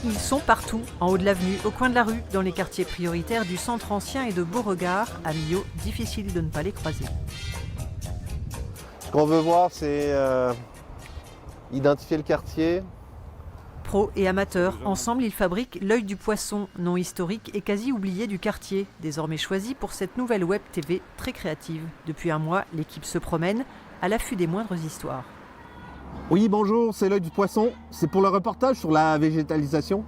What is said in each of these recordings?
Ils sont partout, en haut de l'avenue, au coin de la rue, dans les quartiers prioritaires du centre ancien et de Beauregard. À Millau, difficile de ne pas les croiser. Ce qu'on veut voir, c'est identifier le quartier. Pros et amateurs, ensemble ils fabriquent l'œil du poisson, nom historique et quasi oublié du quartier, désormais choisi pour cette nouvelle web TV très créative. Depuis un mois, l'équipe se promène à l'affût des moindres histoires. Oui, bonjour, c'est l'œil du poisson. C'est pour le reportage sur la végétalisation.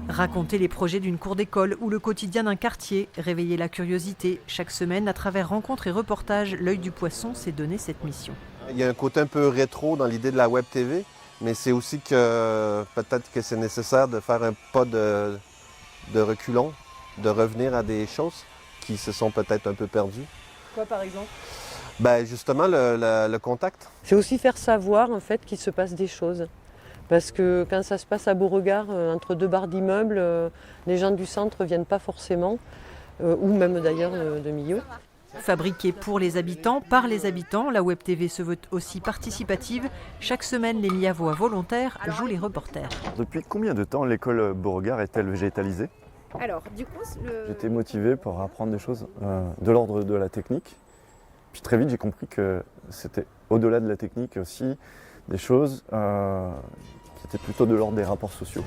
Raconter les projets d'une cour d'école ou le quotidien d'un quartier, réveiller la curiosité. Chaque semaine, à travers rencontres et reportages, l'œil du poisson s'est donné cette mission. Il y a un côté un peu rétro dans l'idée de la web TV, mais c'est aussi que peut-être que c'est nécessaire de faire un pas de reculons, de revenir à des choses qui se sont peut-être un peu perdues. Quoi par exemple ? Ben justement, le contact. C'est aussi faire savoir en fait qu'il se passe des choses. Parce que quand ça se passe à Beauregard, entre deux barres d'immeubles, les gens du centre ne viennent pas forcément, ou même d'ailleurs de Millau. Fabriquée pour les habitants, par les habitants, la web TV se veut aussi participative. Chaque semaine, les Miavois volontaires jouent les reporters. Depuis combien de temps l'école Beauregard est-elle végétalisée ? Alors, du coup, J'étais motivé pour apprendre des choses de l'ordre de la technique. Puis très vite, j'ai compris que c'était au-delà de la technique aussi des choses qui étaient plutôt de l'ordre des rapports sociaux.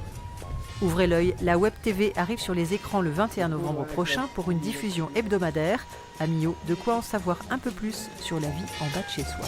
Ouvrez l'œil, la web TV arrive sur les écrans le 21 novembre prochain pour une diffusion hebdomadaire. À Millau, de quoi en savoir un peu plus sur la vie en bas de chez soi.